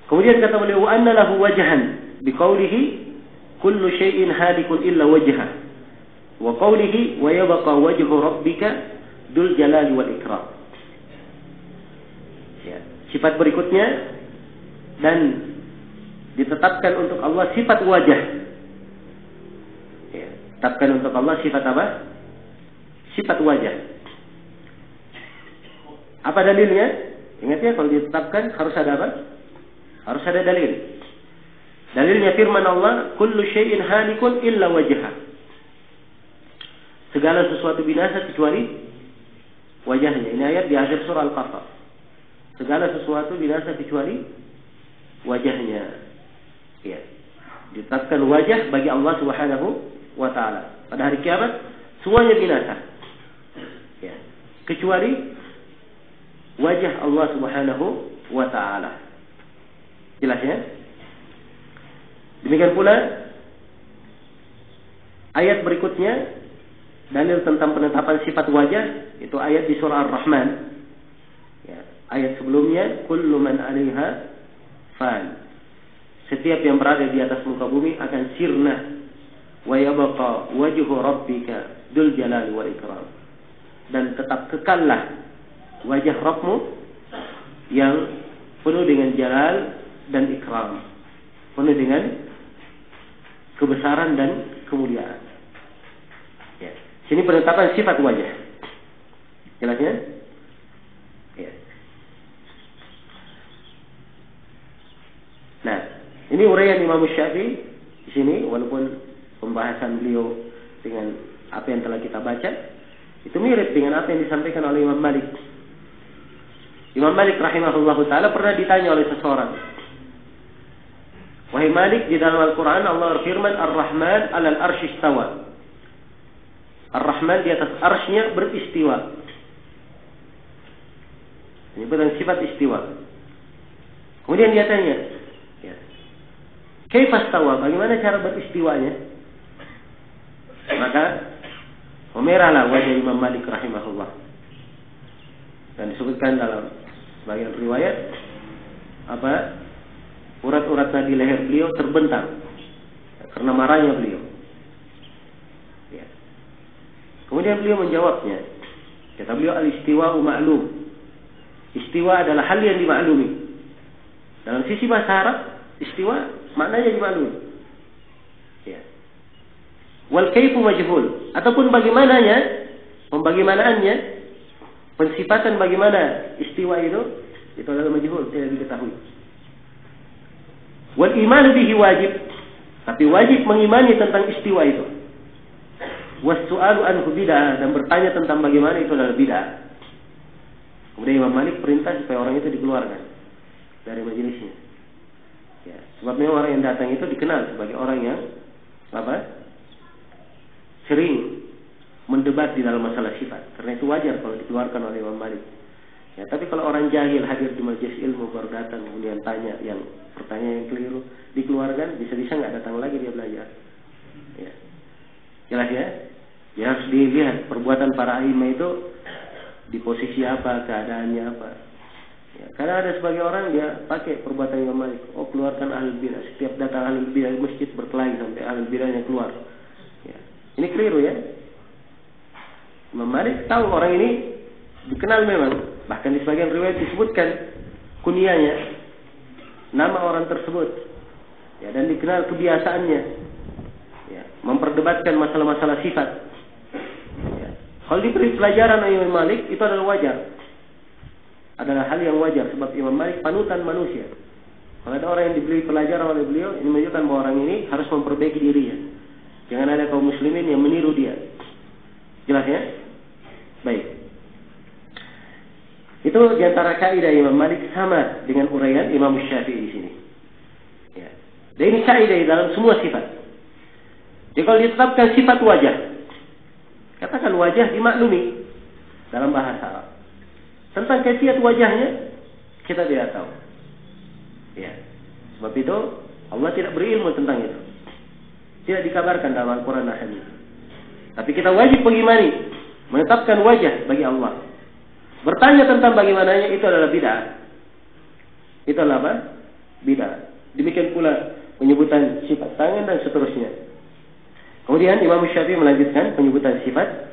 Kemudian kata beliau, wa anna lahu wajhan biqaulihi kullu syai'in halikun illa wajhah. Wa qaulihi wa yabqa wajhu rabbika dzul jalali wal ikram. Ya, sifat berikutnya, dan ditetapkan untuk Allah sifat wajah. Ya, tetapkan untuk Allah sifat apa? Sifat wajah. Apa dalilnya? Ingat ya, kalau ditetapkan harus ada apa? Harus ada dalil. Dalilnya firman Allah, kullu syai'in halikun illa wajhah. Segala sesuatu binasa kecuali wajahnya. Ini ayat di akhir surah Al-Qasas. Segala sesuatu binasa kecuali wajahnya. Ya. Ditetapkan wajah bagi Allah Subhanahu wa taala. Pada hari kiamat semuanya binasa. Ya. Kecuali wajah Allah Subhanahu wa taala. Jelas ya? Demikian pula ayat berikutnya, dalil tentang penetapan sifat wajah, itu ayat di surah Ar-Rahman. Ya, ayat sebelumnya, kullu man 'alaiha fan. Setiap yang berada di atas muka bumi akan sirna, wa yabqa wajhu rabbika dzul jalali wal ikram. Dan tetap kekallah wajah Rabbmu yang penuh dengan jalal dan ikram, penuh dengan kebesaran dan kemuliaan. Ya. Sini penetapan sifat wajah. Jelasnya? Ya. Nah, ini uraian Imam Syafi'i di sini, walaupun pembahasan beliau dengan apa yang telah kita baca itu mirip dengan apa yang disampaikan oleh Imam Malik. Imam Malik rahimahullahu ta'ala pernah ditanya oleh seseorang, wahai Malik, di dalam Al-Quran Allah berfirman Ar-Rahman alal arsy istawa. Ar-Rahman di atas arsy-nya beristiwa. Menyebutkan sifat istiwa. Kemudian dia tanya, ya, kaifa istawa? Bagaimana cara beristiwanya? Maka memerahlah wajah Imam Malik rahimahullah. Dan disebutkan dalam sebagian riwayat apa, urat-urat nadi leher beliau terbentang karena marahnya beliau. Ya. Kemudian beliau menjawabnya, kata beliau, al-istiwa'u ma'lum. Istiwa adalah hal yang dimaklumi. Dalam sisi bahasa Arab, istiwa maknanya dimaklumi. Ya. Wal kaifu majhul, ataupun bagaimananya, pembagimaanaannya, pensifatan bagaimana istiwa itu adalah majhul, tidak diketahui. Wal iman bihi wajib, tapi wajib mengimani tentang istiwa itu. Was su'alu anhu bid'ah, dan bertanya tentang bagaimana itu adalah bid'ah. Kemudian Imam Malik perintah supaya orang itu dikeluarkan dari majelisnya. Ya, sebab memang orang yang datang itu dikenal sebagai orang yang apa? Sering mendebat di dalam masalah sifat. Karena itu wajar kalau dikeluarkan oleh Imam Malik. Ya, tapi kalau orang jahil hadir di majelis ilmu baru datang kemudian tanya yang pertanyaan yang keliru, dikeluarkan, bisa-bisa nggak datang lagi dia belajar. Ya. Jelas ya? Ya, harus dilihat perbuatan para imam itu di posisi apa, keadaannya apa. Ya, karena ada sebagai orang dia pakai perbuatan Imam Malik. Oh, keluarkan ahlul bidah. Setiap datang ahlul bidah di masjid berkelahi sampai ahlul bidahnya keluar. Ya. Ini keliru ya. Imam Malik tahu orang ini dikenal memang. Bahkan di sebagian riwayat disebutkan kunyahnya, nama orang tersebut. Ya, dan dikenal kebiasaannya. Ya, memperdebatkan masalah-masalah sifat. Ya. Kalau diberi pelajaran oleh Imam Malik itu adalah wajar. Adalah hal yang wajar sebab Imam Malik panutan manusia. Kalau ada orang yang diberi pelajaran oleh beliau, ini menunjukkan bahwa orang ini harus memperbaiki dirinya. Jangan ada kaum muslimin yang meniru dia. Jelas ya? Baik. Itu diantara kaidah Imam Malik sama dengan uraian Imam Syafi'i di sini. Ya. Dan ini kaidah dalam semua sifat. Jadi kalau ditetapkan sifat wajah, katakan wajah dimaklumi dalam bahasa Arab. Tentang kaifiat wajahnya kita tidak tahu. Ya. Sebab itu Allah tidak berilmu tentang itu. Tidak dikabarkan dalam Al-Quran dan Hadis. Tapi kita wajib mengimani, menetapkan wajah bagi Allah. Bertanya tentang bagaimananya itu adalah bid'ah. Itu adalah apa? Bid'ah. penerbangan dan seterusnya. Kemudian Imam Syafi'i melanjutkan penyebutan sifat.